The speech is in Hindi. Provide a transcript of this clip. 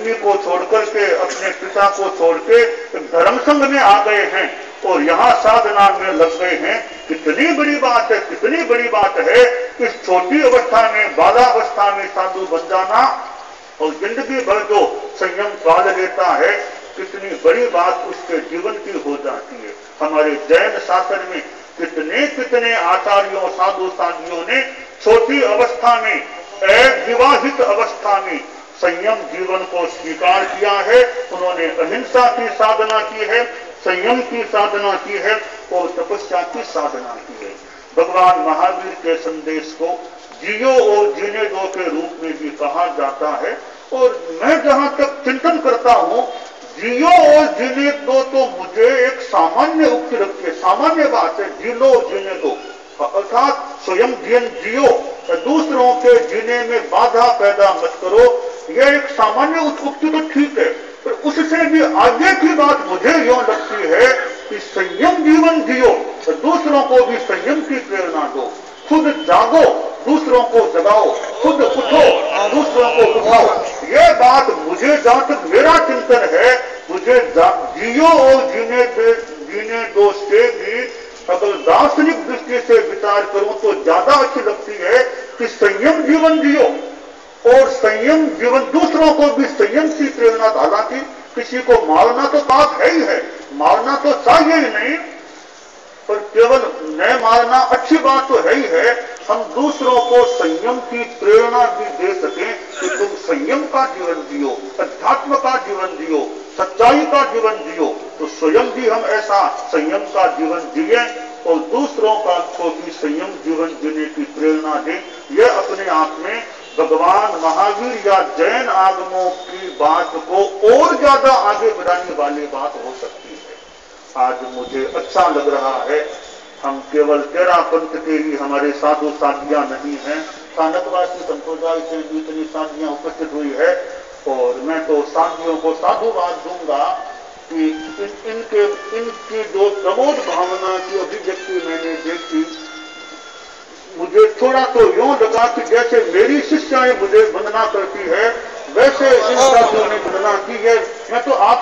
पत्नी को छोड़कर के, अपने पिता को छोड़ के धर्म संघ में आ गए हैं और यहाँ साधना में लग गए हैं। कितनी बड़ी बात है, कितनी बड़ी बात है। इस छोटी अवस्था में, बालावस्था में साधु बन जाना और जिंदगी भर जो संयम पाल लेता है, कितनी बड़ी बात उसके जीवन की हो जाती है। हमारे जैन शास्त्र में कितने कितने आचार्यों, साधु साधियों ने छोटी अवस्था में, एक विवाहित अवस्था में संयम जीवन को स्वीकार किया है। उन्होंने अहिंसा की साधना की है, संयम की साधना की है और तपस्या की साधना की है। भगवान महावीर के संदेश को जियो और जीने दो के रूप में भी कहा जाता है। और मैं जहां तक चिंतन करता हूं, जियो और जीने दो तो मुझे एक सामान्य उक्ति लगती है, सामान्य बात है। जी लो जीने दो, अर्थात स्वयं जीवन जियो, दूसरों के जीने में बाधा पैदा मत करो। यह एक सामान्य उक्ति तो ठीक है, पर उससे भी आगे की बात मुझे यूं लगती है कि संयम जीवन जियो, दूसरों को भी संयम की प्रेरणा दो। खुद जागो, दूसरों को जगाओ, खुद उठो, दूसरों को उठाओ। यह बात मुझे, जहां तक मेरा चिंतन है, मुझे जियो और जीने दो से भी अगर दार्शनिक दृष्टि से विचार करूं तो ज्यादा अच्छी लगती है कि संयम जीवन जियो और संयम जीवन, दूसरों को भी संयम की प्रेरणा। हालांकि किसी को मारना तो पाप है ही है, मारना तो चाहिए ही नहीं, पर केवल न मारना अच्छी बात तो है ही है। हम दूसरों को संयम की प्रेरणा भी दे सकें कि तुम संयम का जीवन जियो, अध्यात्म का जीवन जियो, सच्चाई का जीवन जियो, तो स्वयं भी हम ऐसा संयम का जीवन जिए और दूसरों का को भी संयम जीवन जीने की प्रेरणा दें। यह अपने आप में भगवान महावीर या जैन आगमों की बात को और ज्यादा आगे बढ़ाने वाली बात हो सकती है। आज मुझे अच्छा लग रहा है, हम केवल तेरा पंथ के ही हमारे साधु साधियां नहीं हैं, स्थानकवासी संप्रदाय से भी इतनी साधियां उपस्थित हुई है। और मैं तो साधियों को साधुवाद दूंगा कि इनकी जो प्रमोद भावना की अभिव्यक्ति मैंने देखी, मुझे थोड़ा तो यूं लगा कि जैसे मेरी शिष्याएं मुझे वंदना करती है, वैसे इन साथियों ने वंदना की है। मैं तो आप